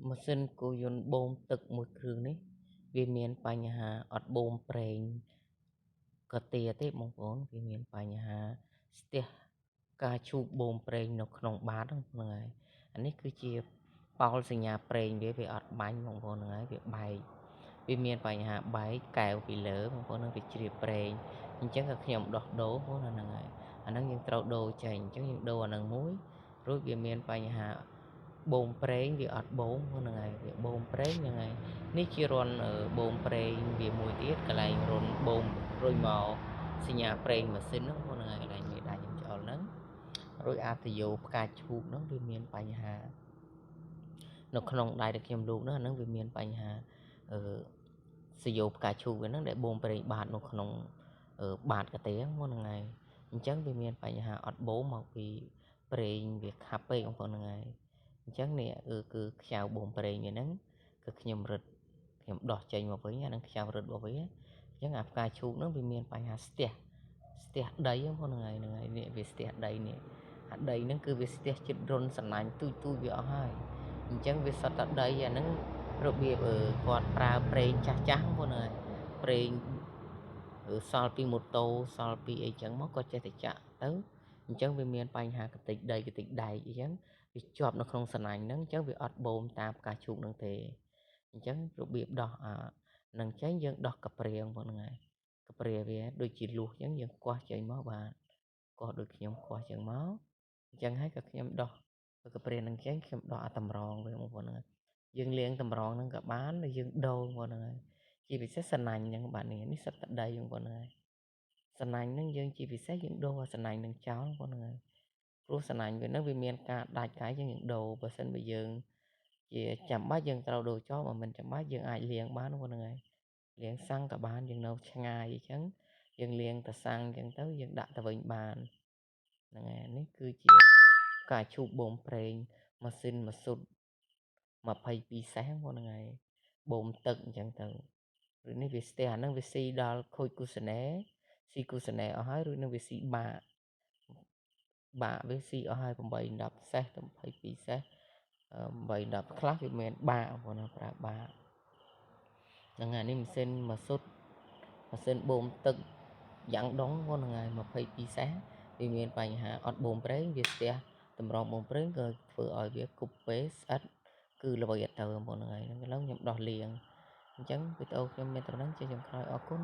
ម៉ាស៊ីនគោយន្តបូមទឹកមួយគ្រឿងនេះវាមានបញ្ហាអត់បូមប្រេងក៏ទាទេបងប្អូនវាមានបញ្ហាស្ទះការឈូសបូមប្រេងនៅក្នុងបាតហ្នឹងហើយអានេះគឺជាប៉ោលសញ្ញាប្រេងវាអត់បាញ់បងប្អូនហ្នឹងហើយវាបែកវាមានបញ្ហាបែកកែវពីលើបងប្អូននឹងវាជ្រាបប្រេងអញ្ចឹងក៏ខ្ញុំដោះដូរបងប្អូនហ្នឹងហើយអាហ្នឹងយើងត្រូវដូរចេញអញ្ចឹងយើងដូរអាហ្នឹងមួយរួចវាមានបញ្ហាបូមប្រេងវាអត់បូមហ្នឹងហើយវាបូមប្រេងហ្នឹងហើយនេះជារន្ធបូមប្រេងវាមួយទៀតកន្លែងរន្ធបូមរុយមកសញ្ញាប្រេងម៉ាស៊ីនហ្នឹងហ្នឹងហើយកន្លែងមេដាខ្ញុំចូលហ្នឹងរួចអាតយោផ្កាឈូកហ្នឹងវាមានបញ្ហានៅក្នុងដៃដែលខ្ញុំលូកហ្នឹងវាមានបញ្ហាសយោផ្កាឈូកវាហ្នឹងដែលបូមប្រេងបាតនៅក្នុងបាតកាទេហ្នឹងហើយអញ្ចឹងវាមានបញ្ហាអត់បូមមកពីប្រេងវាខាប់ពេកបងប្អូនហ្នឹងហើយអញ្ចឹងនេះគឺខ្ចៅបូមប្រេងហ្នឹងគឺខ្ញុំរឹតខ្ញុំដោះចេញមកវិញអានឹងខ្ចៅរឹតមកវិញអញ្ចឹងអាផ្កាឈូកហ្នឹងវាមានបញ្ហាស្ទះដីហ្នឹងហ្នឹងហើយនេះវាស្ទះដីនេះអាដីហ្នឹងគឺវាស្ទះចិត្តរុនសំណាញ់ទូចវាអស់ហើយអញ្ចឹងវាសតដីអាហ្នឹងរបៀបគាត់ប្រើប្រេងចាស់ហ្នឹងហើយប្រេងសល់ពីម៉ូតូសល់ពីអីចឹងមកគាត់ចេះតែចាក់ទៅអញ្ចឹងវាមានបញ្ហាកតិចដីកតិចដែកអញ្ចឹងវាជាប់នៅក្នុងសំណាញ់ហ្នឹងអញ្ចឹងវាអត់បូមតាមផ្កាឈូកហ្នឹងទេអញ្ចឹងរបៀបដោះនឹងចេញយើងដោះកាព្រាងហ្នឹងហើយកាព្រាវាដូចជាលួសអញ្ចឹងយើងគាស់ចេញមកបាទគាស់ដូចខ្ញុំគាស់ចឹងមកអញ្ចឹងហើយក៏ខ្ញុំដោះកាព្រានឹងចេញខ្ញុំដោះអាតម្រងវាបងប្អូនហ្នឹងយើងលាងតម្រងហ្នឹងក៏បានយើងដូរបងប្អូនហ្នឹងហើយជាពិសេសសណាញ់ហ្នឹងបាទនេះសត្វតដីបងប្អូនហ្នឹងហើយសណាញ់ហ្នឹងយើងជាពិសេសយើងដូរសណាញ់ហ្នឹងចោលបងប្អូនហ្នឹងហើយព្រោះសណាញ់វាហ្នឹងវាមានការដាច់កាយយើងដូរបើសិនបើយើងជាចាំបាច់យើងត្រូវដូរចោលបើមិនចាំបាច់យើងអាចលាងបានបងប្អូនហ្នឹងហើយលាងសាំងក៏បានយើងនៅឆ្ងាយអញ្ចឹងយើងលាងទៅសាំងអញ្ចឹងទៅយើងដាក់ទៅវិញបានហ្នឹងហើយនេះគឺជាការឈូសបូមប្រេងម៉ាស៊ីនម៉ាស៊ូត22សេសហ្នឹងហើយបូមទឹកអញ្ចឹងទៅឬនេះវាស្ទះអាហ្នឹងវាស៊ីដល់ខូចគូសណេស៊ីគូសណេអស់ហើយឬនឹងវាស៊ីបាក់វាស៊ីអស់ហើយ8 10សេសទៅ22សេស8 10ខ្លះវាមានបាក់បងប្អូនប្រើបាក់ហ្នឹងហើយនេះម៉ាស៊ីនម៉ាស៊ូតម៉ាស៊ីនបូមទឹកយ៉ាងដុងហ្នឹងហើយ22សេសវាមានបញ្ហាអត់បូមប្រេងវាស្ទះតម្រងបូមប្រេងក៏ធ្វើឲ្យវាគប់ពេស្អិតគឺល្វីអត់ទៅបងប្អូនហ្នឹងហើយឥឡូវខ្ញុំដោះលាងអញ្ចឹងវីដេអូខ្ញុំមានតែប៉ុណ្្នឹងជាចុងក្រោយអរគុណ